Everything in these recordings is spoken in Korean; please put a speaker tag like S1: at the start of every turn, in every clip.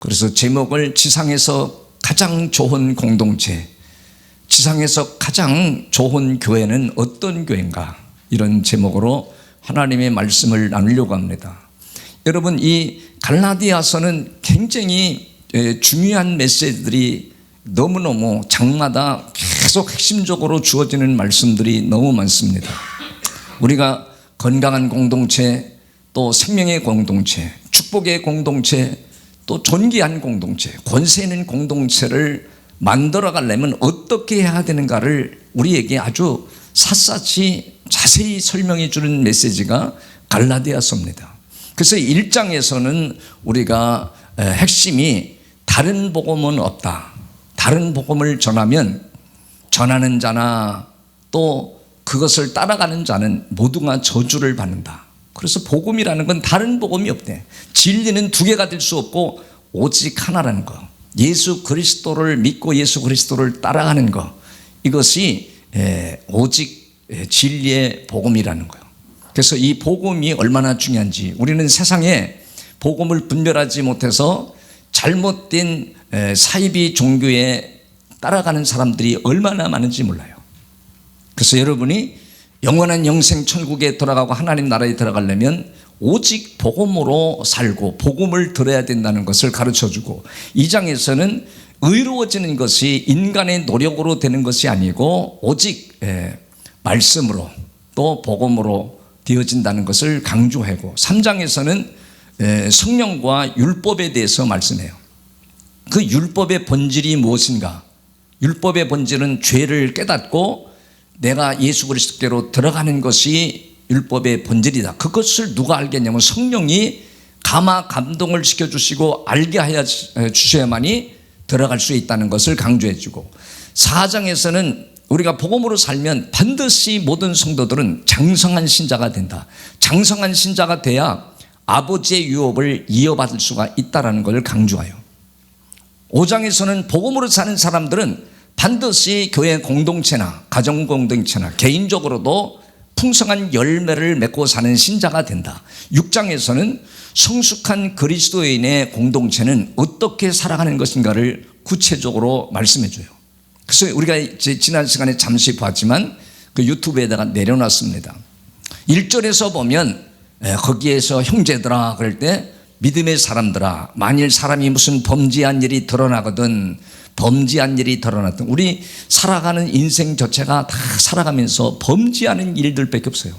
S1: 그래서 제목을 지상에서 가장 좋은 공동체, 지상에서 가장 좋은 교회는 어떤 교회인가, 이런 제목으로 하나님의 말씀을 나누려고 합니다. 여러분, 이 갈라디아서는 굉장히 중요한 메시지들이 너무너무 장마다 계속 핵심적으로 주어지는 말씀들이 너무 많습니다. 우리가 건강한 공동체, 또 생명의 공동체, 축복의 공동체, 또 존귀한 공동체, 권세 있는 공동체를 만들어 가려면 어떻게 해야 되는가를 우리에게 아주 샅샅이 자세히 설명해 주는 메시지가 갈라디아서입니다. 그래서 1장에서는 우리가 핵심이 다른 복음은 없다, 다른 복음을 전하면 전하는 자나 또 그것을 따라가는 자는 모두가 저주를 받는다. 그래서 복음이라는 건 다른 복음이 없대. 진리는 두 개가 될 수 없고 오직 하나라는 거, 예수 그리스도를 믿고 예수 그리스도를 따라가는 거, 이것이 오직 진리의 복음이라는 거예요. 그래서 이 복음이 얼마나 중요한지, 우리는 세상에 복음을 분별하지 못해서 잘못된 사이비 종교에 따라가는 사람들이 얼마나 많은지 몰라요. 그래서 여러분이 영원한 영생 천국에 들어가고 하나님 나라에 들어가려면 오직 복음으로 살고 복음을 들어야 된다는 것을 가르쳐주고, 2장에서는 의로워지는 것이 인간의 노력으로 되는 것이 아니고 오직 말씀으로 또 복음으로 되어진다는 것을 강조하고, 3장에서는 성령과 율법에 대해서 말씀해요. 그 율법의 본질이 무엇인가? 율법의 본질은 죄를 깨닫고 내가 예수 그리스도께로 들어가는 것이 율법의 본질이다. 그것을 누가 알겠냐면 성령이 감화 감동을 시켜주시고 알게 하여 주셔야만이 들어갈 수 있다는 것을 강조해 주고, 4장에서는 우리가 복음으로 살면 반드시 모든 성도들은 장성한 신자가 된다. 장성한 신자가 돼야 아버지의 유업을 이어받을 수가 있다는 것을 강조해요. 5장에서는 복음으로 사는 사람들은 반드시 교회 공동체나 가정 공동체나 개인적으로도 풍성한 열매를 맺고 사는 신자가 된다. 6장에서는 성숙한 그리스도인의 공동체는 어떻게 살아가는 것인가를 구체적으로 말씀해 줘요. 그래서 우리가 지난 시간에 잠시 봤지만 그 유튜브에다가 내려놨습니다. 1절에서 보면 거기에서 형제들아 그럴 때 믿음의 사람들아, 만일 사람이 무슨 범죄한 일이 드러나거든, 범죄한 일이 드러났던, 우리 살아가는 인생 자체가 다 살아가면서 범죄하는 일들밖에 없어요.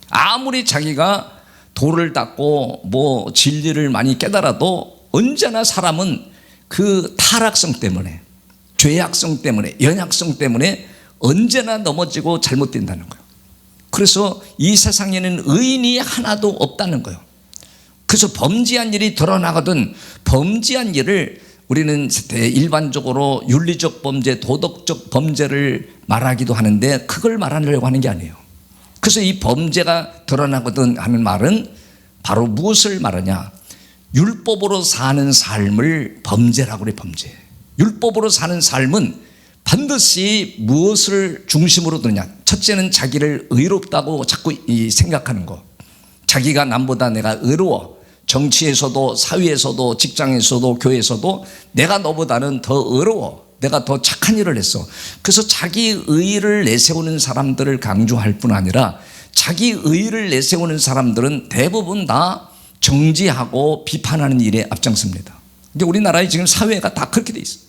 S1: 아무리 자기가 도를 닦고 뭐 진리를 많이 깨달아도 언제나 사람은 그 타락성 때문에, 죄악성 때문에, 연약성 때문에 언제나 넘어지고 잘못된다는 거예요. 그래서 이 세상에는 의인이 하나도 없다는 거예요. 그래서 범죄한 일이 드러나거든, 범죄한 일을 우리는 일반적으로 윤리적 범죄, 도덕적 범죄를 말하기도 하는데 그걸 말하려고 하는 게 아니에요. 그래서 이 범죄가 드러나거든 하는 말은 바로 무엇을 말하냐? 율법으로 사는 삶을 범죄라고 그래. 범죄. 율법으로 사는 삶은 반드시 무엇을 중심으로 두느냐? 첫째는 자기를 의롭다고 자꾸 생각하는 거. 자기가 남보다 내가 의로워. 정치에서도 사회에서도 직장에서도 교회에서도 내가 너보다는 더 의로워, 내가 더 착한 일을 했어. 그래서 자기 의의를 내세우는 사람들을 강조할 뿐 아니라 자기 의의를 내세우는 사람들은 대부분 다 정죄하고 비판하는 일에 앞장섭니다. 근데 우리나라에 지금 사회가 다 그렇게 돼 있어요.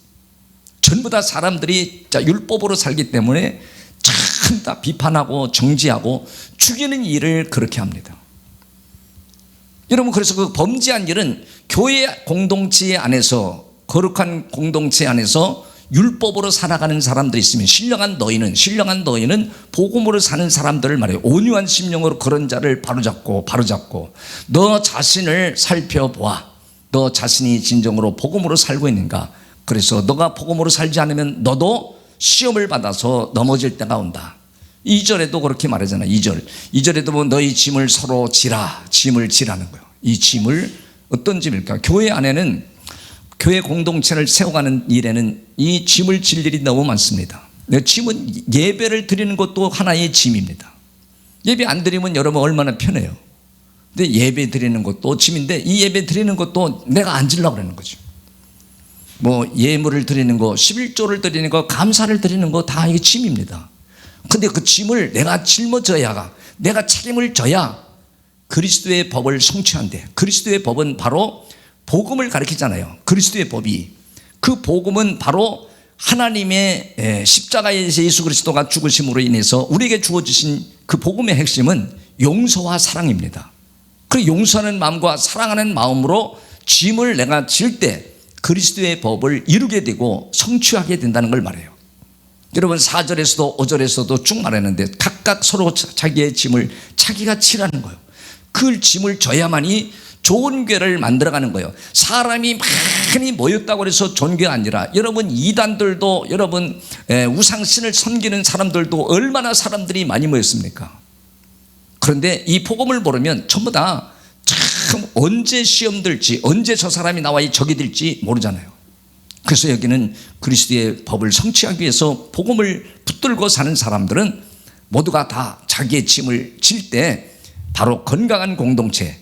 S1: 전부 다 사람들이 율법으로 살기 때문에 참 다 비판하고 정죄하고 죽이는 일을 그렇게 합니다. 여러분, 그래서 그 범죄한 일은 교회 공동체 안에서, 거룩한 공동체 안에서 율법으로 살아가는 사람들이 있으면 신령한 너희는 복음으로 사는 사람들을 말해요. 온유한 심령으로 그런 자를 바로잡고 너 자신을 살펴보아. 너 자신이 진정으로 복음으로 살고 있는가? 그래서 너가 복음으로 살지 않으면 너도 시험을 받아서 넘어질 때가 온다. 2절에도 그렇게 말하잖아. 2절에도 뭐 너희 짐을 서로 짐을 지라는 거예요. 이 짐을 어떤 짐일까? 교회 안에는, 교회 공동체를 세워가는 일에는 이 짐을 질 일이 너무 많습니다. 짐은 예배를 드리는 것도 하나의 짐입니다. 예배 안 드리면 여러분 얼마나 편해요. 근데 예배 드리는 것도 짐인데 이 예배 드리는 것도 내가 안 지려고 그러는 거죠. 뭐 예물을 드리는 거, 11조를 드리는 거, 감사를 드리는 거 다 이게 짐입니다. 근데 그 짐을 내가 짊어져야, 내가 책임을 져야 그리스도의 법을 성취한대. 그리스도의 법은 바로 복음을 가르치잖아요. 그리스도의 법이, 그 복음은 바로 하나님의 십자가에서 예수 그리스도가 죽으심으로 인해서 우리에게 주어지신 그 복음의 핵심은 용서와 사랑입니다. 그 용서하는 마음과 사랑하는 마음으로 짐을 내가 질 때 그리스도의 법을 이루게 되고 성취하게 된다는 걸 말해요. 여러분 4절에서도 5절에서도 쭉 말했는데 각각 서로 자기의 짐을 자기가 치라는 거예요. 그 짐을 져야만이 좋은 교회를 만들어가는 거예요. 사람이 많이 모였다고 해서 좋은 교회가 아니라, 여러분 이단들도, 여러분 우상신을 섬기는 사람들도 얼마나 사람들이 많이 모였습니까? 그런데 이 복음을 모르면 전부 다 참 언제 시험 들지, 언제 저 사람이 나와 적이 될지 모르잖아요. 그래서 여기는 그리스도의 법을 성취하기 위해서 복음을 붙들고 사는 사람들은 모두가 다 자기의 짐을 질 때 바로 건강한 공동체,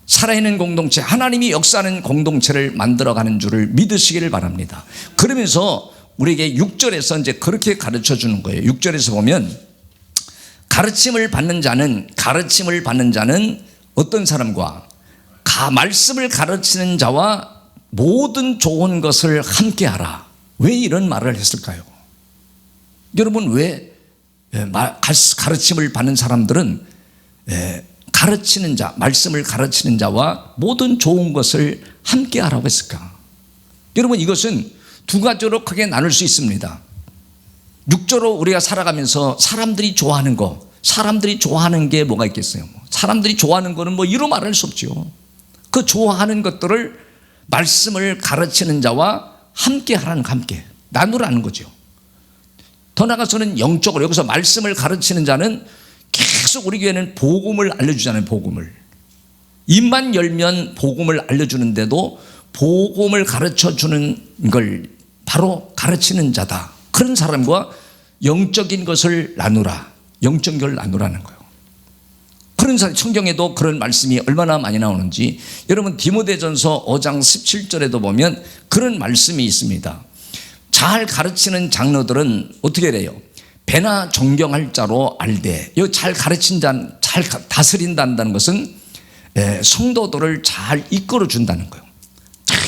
S1: 살아있는 공동체, 하나님이 역사하는 공동체를 만들어가는 줄을 믿으시기를 바랍니다. 그러면서 우리에게 6절에서 이제 그렇게 가르쳐 주는 거예요. 6절에서 보면 가르침을 받는 자는 어떤 사람과 말씀을 가르치는 자와 모든 좋은 것을 함께하라. 왜 이런 말을 했을까요? 여러분 왜 가르침을 받는 사람들은 가르치는 자, 말씀을 가르치는 자와 모든 좋은 것을 함께하라고 했을까? 여러분 이것은 두 가지로 크게 나눌 수 있습니다. 6조로 우리가 살아가면서 사람들이 좋아하는 거, 사람들이 좋아하는 게 뭐가 있겠어요? 사람들이 좋아하는 거는 뭐 이루 말할 수 없죠. 그 좋아하는 것들을 말씀을 가르치는 자와 함께 하라는, 함께 나누라는 거죠. 더 나아가서는 영적으로, 여기서 말씀을 가르치는 자는 계속 우리 교회는 복음을 알려주잖아요. 복음을 입만 열면 복음을 알려주는데도 복음을 가르쳐주는 걸 바로 가르치는 자다. 그런 사람과 영적인 것을 나누라, 영적인 걸 나누라는 거예요. 그런 성경에도 그런 말씀이 얼마나 많이 나오는지, 여러분 디모데전서 5장 17절에도 보면 그런 말씀이 있습니다. 잘 가르치는 장로들은 어떻게 돼요? 배나 존경할 자로 알되. 여기 잘 가르친 자, 잘 다스린다는 것은 성도들을 잘 이끌어 준다는 거예요.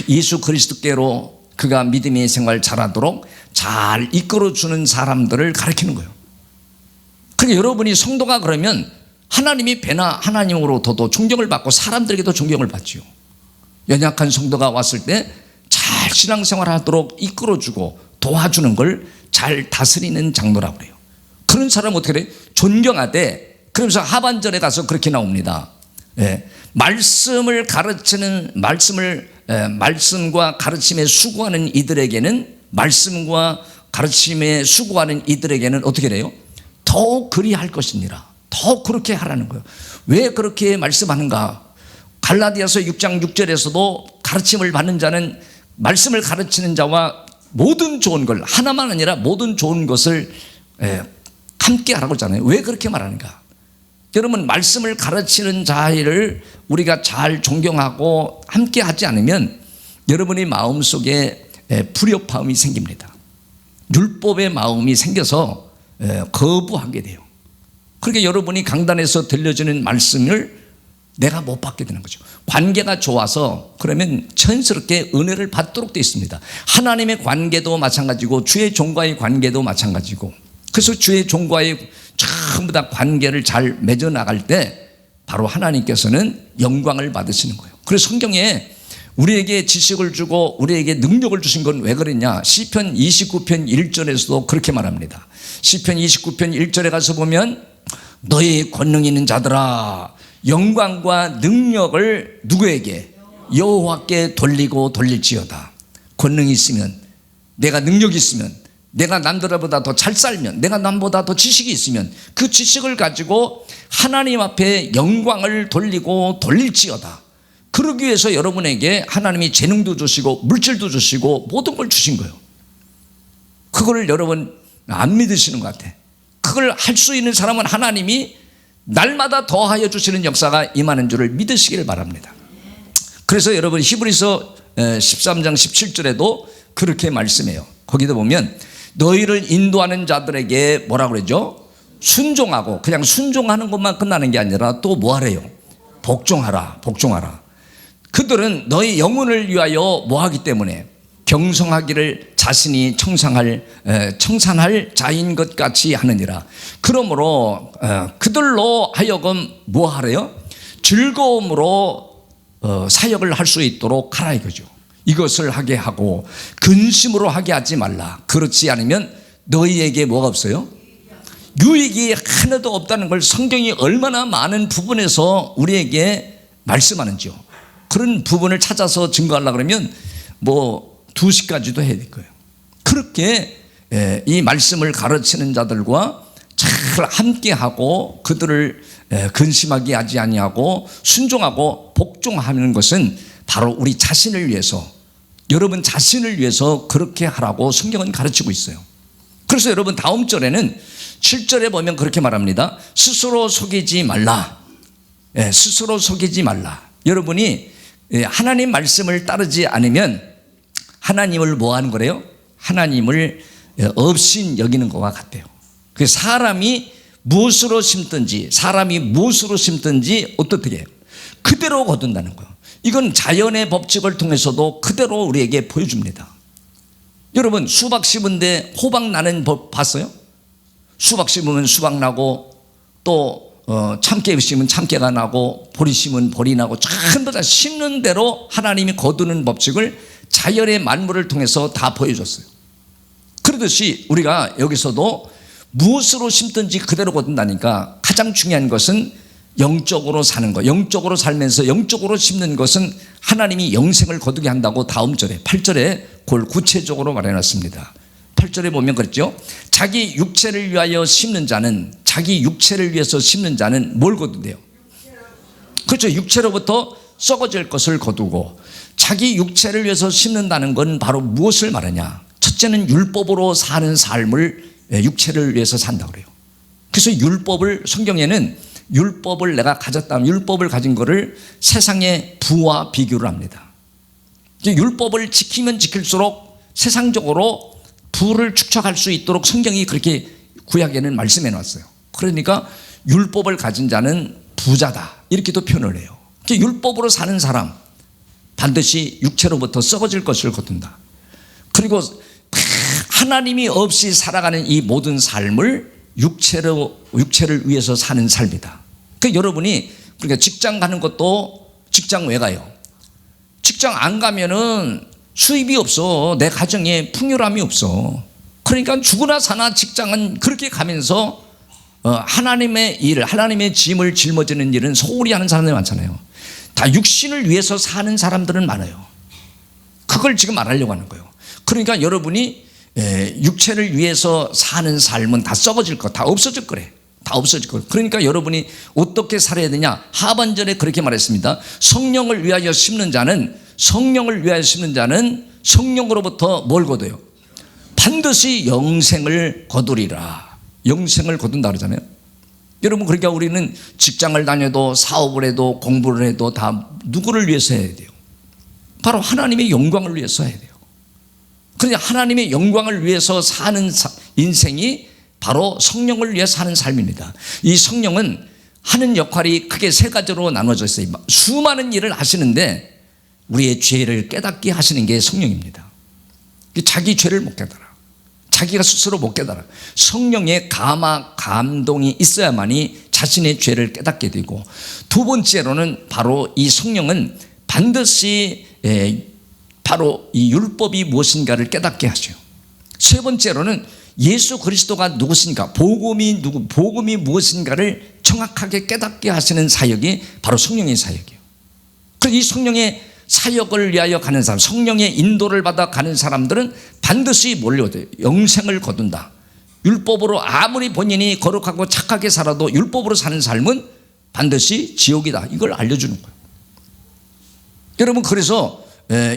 S1: 예수 그리스도께로 그가 믿음의 생활 잘하도록 잘 이끌어 주는 사람들을 가르치는 거예요. 그러니까 여러분이 성도가 그러면 하나님이 배나 하나님으로부터도 존경을 받고 사람들에게도 존경을 받지요. 연약한 성도가 왔을 때 잘 신앙생활 하도록 이끌어주고 도와주는 걸 잘 다스리는 장로라고 그래요. 그런 사람은 어떻게 돼? 존경하되. 그러면서 하반절에 가서 그렇게 나옵니다. 말씀을 가르치는, 말씀과 가르침에 수고하는 이들에게는, 말씀과 가르침에 수고하는 이들에게는 어떻게 돼요? 더욱 그리할 것이니라. 더 그렇게 하라는 거예요. 왜 그렇게 말씀하는가? 갈라디아서 6장 6절에서도 가르침을 받는 자는 말씀을 가르치는 자와 모든 좋은 걸, 하나만 아니라 모든 좋은 것을 함께 하라고 하잖아요. 왜 그렇게 말하는가? 여러분 말씀을 가르치는 자를 우리가 잘 존경하고 함께 하지 않으면 여러분의 마음속에 불협화음이 생깁니다. 율법의 마음이 생겨서 거부하게 돼요. 그러니까 여러분이 강단에서 들려주는 말씀을 내가 못 받게 되는 거죠. 관계가 좋아서 그러면 천스럽게 은혜를 받도록 되어 있습니다. 하나님의 관계도 마찬가지고 주의 종과의 관계도 마찬가지고, 그래서 주의 종과의 전부 다 관계를 잘 맺어 나갈 때 바로 하나님께서는 영광을 받으시는 거예요. 그래서 성경에 우리에게 지식을 주고 우리에게 능력을 주신 건 왜 그랬냐? 시편 29편 1절에서도 그렇게 말합니다. 시편 29편 1절에 가서 보면 너희 권능 있는 자들아 영광과 능력을 누구에게? 여호와께 돌리고 돌릴지어다. 권능이 있으면, 내가 능력이 있으면, 내가 남들보다 더 잘 살면, 내가 남보다 더 지식이 있으면 그 지식을 가지고 하나님 앞에 영광을 돌리고 돌릴지어다. 그러기 위해서 여러분에게 하나님이 재능도 주시고 물질도 주시고 모든 걸 주신 거예요. 그걸 여러분 안 믿으시는 것 같아. 그걸 할 수 있는 사람은 하나님이 날마다 더하여 주시는 역사가 임하는 줄을 믿으시길 바랍니다. 그래서 여러분 히브리서 13장 17절에도 그렇게 말씀해요. 거기다 보면 너희를 인도하는 자들에게 뭐라 그러죠? 순종하고, 그냥 순종하는 것만 끝나는 게 아니라 또 뭐 하래요? 복종하라, 복종하라. 그들은 너희 영혼을 위하여 뭐 하기 때문에 경성하기를 자신이 청산할 자인 것 같이 하느니라. 그러므로 그들로 하여금 뭐 하래요? 즐거움으로 사역을 할 수 있도록 하라 이거죠. 이것을 하게 하고 근심으로 하게 하지 말라. 그렇지 않으면 너희에게 뭐가 없어요? 유익이 하나도 없다는 걸 성경이 얼마나 많은 부분에서 우리에게 말씀하는지요. 그런 부분을 찾아서 증거하려고 그러면 뭐 2시까지도 해야 될 거예요. 그렇게 이 말씀을 가르치는 자들과 잘 함께하고 그들을 근심하게 하지 아니하고 순종하고 복종하는 것은 바로 우리 자신을 위해서, 여러분 자신을 위해서 그렇게 하라고 성경은 가르치고 있어요. 그래서 여러분 다음 절에는 7절에 보면 그렇게 말합니다. 스스로 속이지 말라. 스스로 속이지 말라. 여러분이 하나님 말씀을 따르지 않으면 하나님을 뭐 하는 거래요? 하나님을 없인 여기는 것과 같아요. 그 사람이 무엇으로 심든지 어떻게 해요? 그대로 거둔다는 거예요. 이건 자연의 법칙을 통해서도 그대로 우리에게 보여줍니다. 여러분 수박 심은데 호박 나는 법 봤어요? 수박 심으면 수박 나고 또 참깨 심으면 참깨가 나고 보리 심으면 보리 나고 전부 다 심는 대로 하나님이 거두는 법칙을 자연의 만물을 통해서 다 보여줬어요. 그러듯이 우리가 여기서도 무엇으로 심든지 그대로 거둔다니까 가장 중요한 것은 영적으로 사는 것, 영적으로 살면서 영적으로 심는 것은 하나님이 영생을 거두게 한다고 다음 절에 8절에 그걸 구체적으로 말해놨습니다. 8절에 보면 그랬죠. 자기 육체를 위하여 심는 자는, 자기 육체를 위해서 심는 자는 뭘 거둔대요? 그렇죠. 육체로부터 썩어질 것을 거두고, 자기 육체를 위해서 심는다는 건 바로 무엇을 말하냐? 첫째는 율법으로 사는 삶을 육체를 위해서 산다고 그래요. 그래서 율법을, 성경에는 율법을 내가 가졌다면 율법을 가진 거를 세상의 부와 비교를 합니다. 율법을 지키면 지킬수록 세상적으로 부를 축적할 수 있도록 성경이 그렇게 구약에는 말씀해 놨어요. 그러니까 율법을 가진 자는 부자다 이렇게도 표현을 해요. 율법으로 사는 사람 반드시 육체로부터 썩어질 것을 거둔다. 그리고 하나님이 없이 살아가는 이 모든 삶을 육체를 위해서 사는 삶이다. 그러니까 여러분이 그러니까 직장 가는 것도 직장 왜 가요? 직장 안 가면은 수입이 없어. 내 가정에 풍요함이 없어. 그러니까 죽으나 사나 직장은 그렇게 가면서 하나님의 일, 하나님의 짐을 짊어지는 일은 소홀히 하는 사람들이 많잖아요. 다 육신을 위해서 사는 사람들은 많아요. 그걸 지금 말하려고 하는 거예요. 그러니까 여러분이 육체를 위해서 사는 삶은 다 썩어질 것, 다 없어질 거래. 다 없어질 것. 그러니까 여러분이 어떻게 살아야 되냐? 하반절에 그렇게 말했습니다. 성령을 위하여 심는 자는 성령으로부터 뭘 거둬요? 반드시 영생을 거두리라. 영생을 거둔다 그러잖아요. 여러분 그러니까 우리는 직장을 다녀도 사업을 해도 공부를 해도 다 누구를 위해서 해야 돼요? 바로 하나님의 영광을 위해서 해야 돼요. 그러니까 하나님의 영광을 위해서 사는 인생이 바로 성령을 위해 사는 삶입니다. 이 성령은 하는 역할이 크게 3가지로 나눠져 있어요. 수많은 일을 하시는데 우리의 죄를 깨닫게 하시는 게 성령입니다. 자기 죄를 못 깨달아. 자기가 스스로 못 깨달아. 성령의 감동이 있어야만이 자신의 죄를 깨닫게 되고, 두 번째로는 바로 이 성령은 반드시 바로 이 율법이 무엇인가를 깨닫게 하죠. 세 번째로는 예수 그리스도가 누구신가, 복음이 무엇인가를 정확하게 깨닫게 하시는 사역이 바로 성령의 사역이에요. 그래서 이 성령의 사역을 위하여 가는 사람, 성령의 인도를 받아 가는 사람들은 반드시 뭘 얻어요? 영생을 거둔다. 율법으로 아무리 본인이 거룩하고 착하게 살아도 율법으로 사는 삶은 반드시 지옥이다. 이걸 알려주는 거예요. 여러분 그래서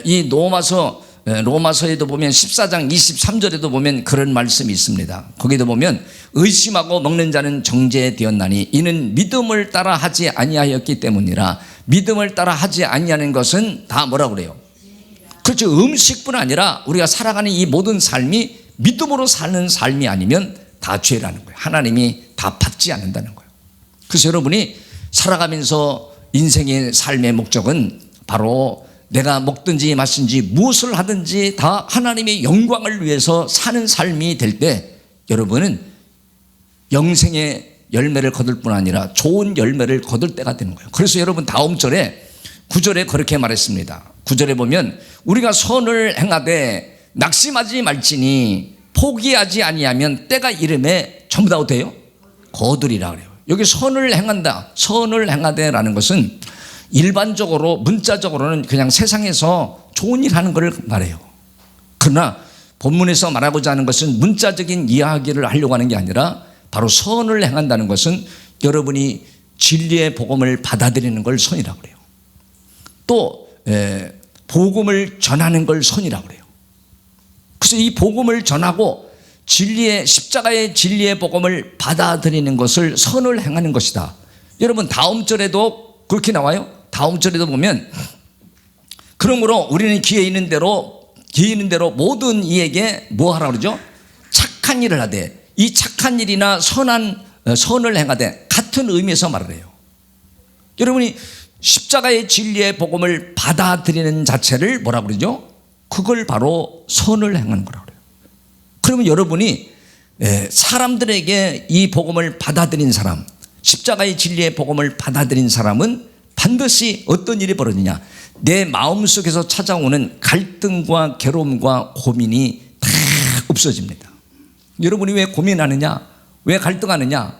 S1: 이 로마서에도 보면 14장 23절에도 보면 그런 말씀이 있습니다. 거기도 보면 의심하고 먹는 자는 정죄되었나니 이는 믿음을 따라 하지 아니하였기 때문이라. 믿음을 따라 하지 아니하는 것은 다 뭐라고 그래요? 그렇죠. 음식뿐 아니라 우리가 살아가는 이 모든 삶이 믿음으로 사는 삶이 아니면 다 죄라는 거예요. 하나님이 다 받지 않는다는 거예요. 그래서 여러분이 살아가면서 인생의 삶의 목적은 바로 내가 먹든지 마시든지 무엇을 하든지 다 하나님의 영광을 위해서 사는 삶이 될 때 여러분은 영생의 열매를 거둘 뿐 아니라 좋은 열매를 거둘 때가 되는 거예요. 그래서 여러분 다음 절에 9절에 그렇게 말했습니다. 9절에 보면 우리가 선을 행하되 낙심하지 말지니 포기하지 아니하면 때가 이름에 전부 다 어때요? 거두리라 그래요. 여기 선을 행한다, 선을 행하되라는 것은 일반적으로 문자적으로는 그냥 세상에서 좋은 일 하는 걸 말해요. 그러나 본문에서 말하고자 하는 것은 문자적인 이야기를 하려고 하는 게 아니라 바로 선을 행한다는 것은 여러분이 진리의 복음을 받아들이는 걸 선이라고 그래요. 또 복음을 전하는 걸 선이라고 그래요. 그래서 이 복음을 전하고 진리의 십자가의 진리의 복음을 받아들이는 것을 선을 행하는 것이다. 여러분 다음 절에도 그렇게 나와요. 다음 절에도 보면 그러므로 우리는 기회 있는 대로 모든 이에게 뭐 하라 그러죠? 착한 일을 하되, 이 착한 일이나 선을 행하되 같은 의미에서 말을 해요. 여러분이 십자가의 진리의 복음을 받아들이는 자체를 뭐라 그러죠? 그걸 바로 선을 행하는 거라고 그래요. 그러면 여러분이 사람들에게 이 복음을 받아들인 사람, 십자가의 진리의 복음을 받아들인 사람은 반드시 어떤 일이 벌어지냐? 내 마음속에서 찾아오는 갈등과 괴로움과 고민이 다 없어집니다. 여러분이 왜 고민하느냐? 왜 갈등하느냐?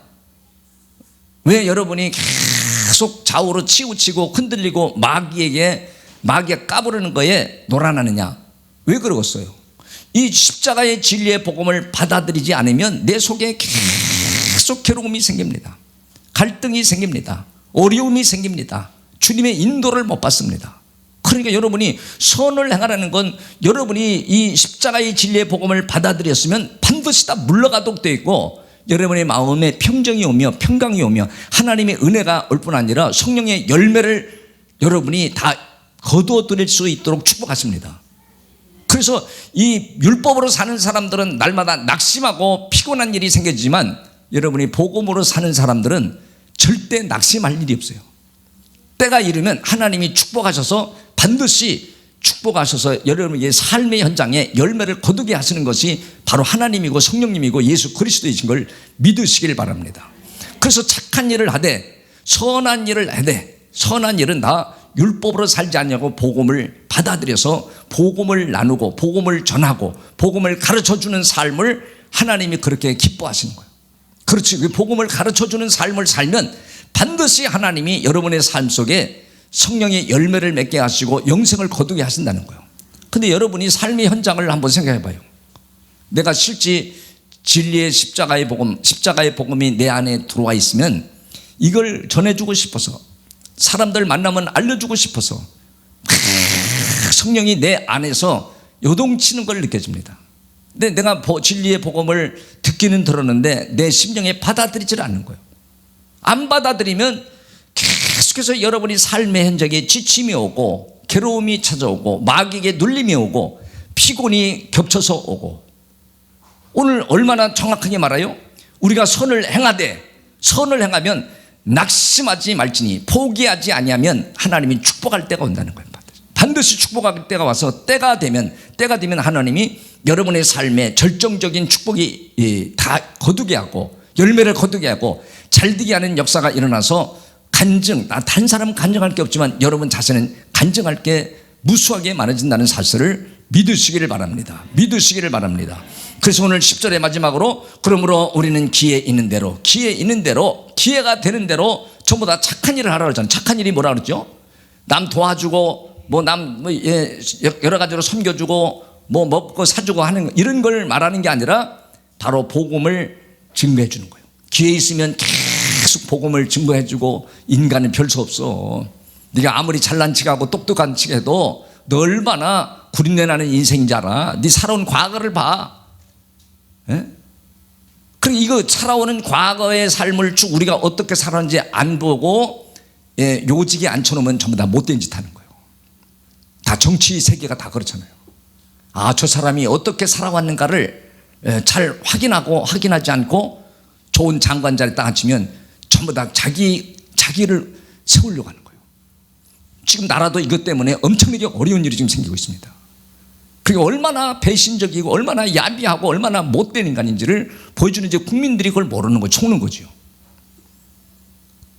S1: 왜 여러분이 계속 좌우로 치우치고 흔들리고 마귀가 까부르는 거에 놀아나느냐? 왜 그러겠어요? 이 십자가의 진리의 복음을 받아들이지 않으면 내 속에 계속 괴로움이 생깁니다. 갈등이 생깁니다. 어려움이 생깁니다. 주님의 인도를 못 받습니다. 그러니까 여러분이 선을 행하라는 건 여러분이 이 십자가의 진리의 복음을 받아들였으면 반드시 다 물러가도록 되어 있고, 여러분의 마음에 평정이 오며 평강이 오며 하나님의 은혜가 올 뿐 아니라 성령의 열매를 여러분이 다 거두어 드릴 수 있도록 축복하십니다. 그래서 이 율법으로 사는 사람들은 날마다 낙심하고 피곤한 일이 생기지만 여러분이 복음으로 사는 사람들은 절대 낙심할 일이 없어요. 때가 이르면 하나님이 축복하셔서 반드시 축복하셔서 여러분의 삶의 현장에 열매를 거두게 하시는 것이 바로 하나님이고 성령님이고 예수 그리스도이신 걸 믿으시길 바랍니다. 그래서 착한 일을 하되 선한 일을 하되, 선한 일은 나 율법으로 살지 않냐고 복음을 받아들여서 복음을 나누고 복음을 전하고 복음을 가르쳐주는 삶을 하나님이 그렇게 기뻐하시는 거예요. 그렇지. 그 복음을 가르쳐주는 삶을 살면 반드시 하나님이 여러분의 삶 속에 성령의 열매를 맺게 하시고 영생을 거두게 하신다는 거예요. 근데 여러분이 삶의 현장을 한번 생각해 봐요. 내가 실제 진리의 십자가의 복음이 내 안에 들어와 있으면 이걸 전해주고 싶어서, 사람들 만나면 알려주고 싶어서 성령이 내 안에서 요동치는 걸 느껴집니다. 근데 내가 진리의 복음을 듣기는 들었는데 내 심령에 받아들이질 않는 거예요. 안 받아들이면 계속해서 여러분이 삶의 현장에 지침이 오고 괴로움이 찾아오고 마귀에게 눌림이 오고 피곤이 겹쳐서 오고, 오늘 얼마나 정확하게 말해요? 우리가 선을 행하면 낙심하지 말지니 포기하지 아니하면 하나님이 축복할 때가 온다는 거예요. 반드시 축복할 때가 와서 때가 되면 하나님이 여러분의 삶에 절정적인 축복이 다 거두게 하고 열매를 거두게 하고 잘되게 하는 역사가 일어나서 다른 사람은 간증할 게 없지만 여러분 자신은 간증할 게 무수하게 많아진다는 사실을 믿으시기를 바랍니다. 그래서 오늘 10절의 마지막으로 그러므로 우리는 기회가 되는 대로 전부 다 착한 일을 하라고 그러잖아요. 착한 일이 뭐라 그러죠? 남 도와주고 여러 가지로 섬겨주고 먹고 사주고 하는 이런 걸 말하는 게 아니라 바로 복음을 증거해 주는 거예요. 기회 있으면 계속 복음을 증거해 주고, 인간은 별 수 없어. 네가 아무리 잘난 척하고 똑똑한 척해도 너 얼마나 구린내 나는 인생인 줄 알아? 네 살아온 과거를 봐. 그럼 이거 살아오는 과거의 삶을 쭉 우리가 어떻게 살았는지 안 보고 요직에 앉혀놓으면 전부 다 못된 짓 하는 거예요. 다 다 정치 세계가 다 그렇잖아요. 저 사람이 어떻게 살아왔는가를 잘 확인하지 않고 좋은 장관 자리에 딱 앉히면 전부 다 자기를 세우려고 하는 거예요. 지금 나라도 이것 때문에 엄청나게 어려운 일이 지금 생기고 있습니다. 그게 얼마나 배신적이고 얼마나 야비하고 얼마나 못된 인간인지를 보여주는 이제 국민들이 그걸 모르는 거죠. 속는 거죠.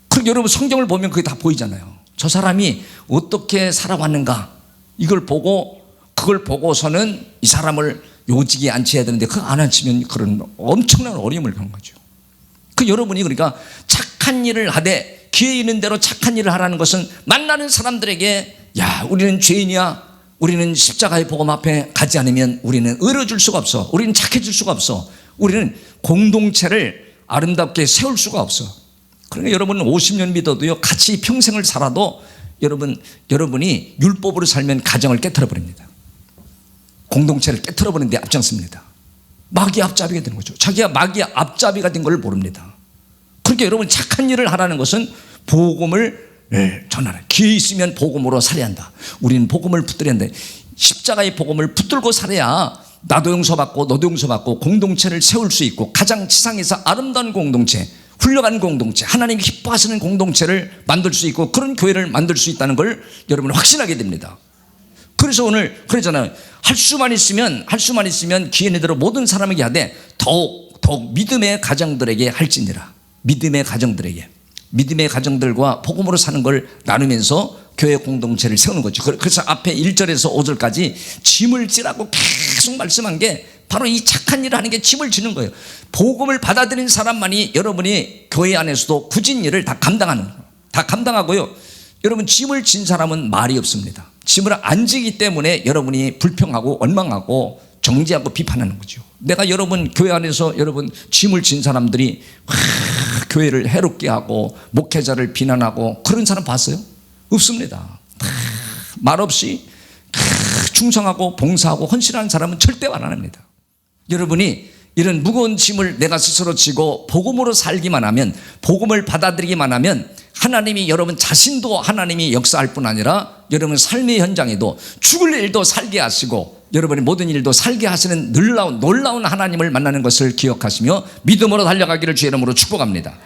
S1: 그리고 여러분 성경을 보면 그게 다 보이잖아요. 저 사람이 어떻게 살아왔는가 이걸 보고 그걸 보고서는 이 사람을 요직에 앉혀야 되는데 그거 안 앉히면 그런 엄청난 어려움을 겪는 거죠. 그 여러분이 그러니까 착한 일을 하되 기회 있는 대로 착한 일을 하라는 것은 만나는 사람들에게 야 우리는 죄인이야, 우리는 십자가의 복음 앞에 가지 않으면 우리는 의로워질 수가 없어, 우리는 착해질 수가 없어, 우리는 공동체를 아름답게 세울 수가 없어. 그러니까 여러분은 50년 믿어도요 같이 평생을 살아도 여러분이 율법으로 살면 가정을 깨트려 버립니다. 공동체를 깨트려 버리는데 앞장섭니다. 마귀 앞잡이가 되는 거죠. 자기가 마귀 앞잡이가 된 걸 모릅니다. 그러니까 여러분 착한 일을 하라는 것은 복음을 전하라. 기회 있으면 복음으로 살아야 한다. 우리는 복음을 붙들어야 한다. 십자가의 복음을 붙들고 살아야 나도 용서받고 너도 용서받고 공동체를 세울 수 있고 가장 지상에서 아름다운 공동체, 훌륭한 공동체, 하나님이 기뻐하시는 공동체를 만들 수 있고 그런 교회를 만들 수 있다는 걸 여러분 확신하게 됩니다. 그래서 오늘 그러잖아요. 할 수만 있으면 기회 있는 대로 모든 사람에게 하되 더욱 믿음의 가정들에게 할지니라. 믿음의 가정들과 복음으로 사는 걸 나누면서 교회 공동체를 세우는 거죠. 그래서 앞에 1절에서 5절까지 짐을 지라고 계속 말씀한 게 바로 이 착한 일을 하는 게 짐을 지는 거예요. 복음을 받아들인 사람만이 여러분이 교회 안에서도 굳은 일을 다 감당하고요. 여러분 짐을 진 사람은 말이 없습니다. 짐을 안 지기 때문에 여러분이 불평하고 원망하고 정죄하고 비판하는 거죠. 내가 여러분 교회 안에서 여러분 짐을 진 사람들이 교회를 해롭게 하고 목회자를 비난하고 그런 사람 봤어요? 없습니다. 말없이 충성하고 봉사하고 헌신하는 사람은 절대 안 합니다. 여러분이 이런 무거운 짐을 내가 스스로 지고 복음으로 살기만 하면, 복음을 받아들이기만 하면 하나님이 여러분 자신도 하나님이 역사할 뿐 아니라 여러분 삶의 현장에도 죽을 일도 살게 하시고 여러분의 모든 일도 살게 하시는 놀라운 하나님을 만나는 것을 기억하시며 믿음으로 달려가기를 주의 이름으로 축복합니다.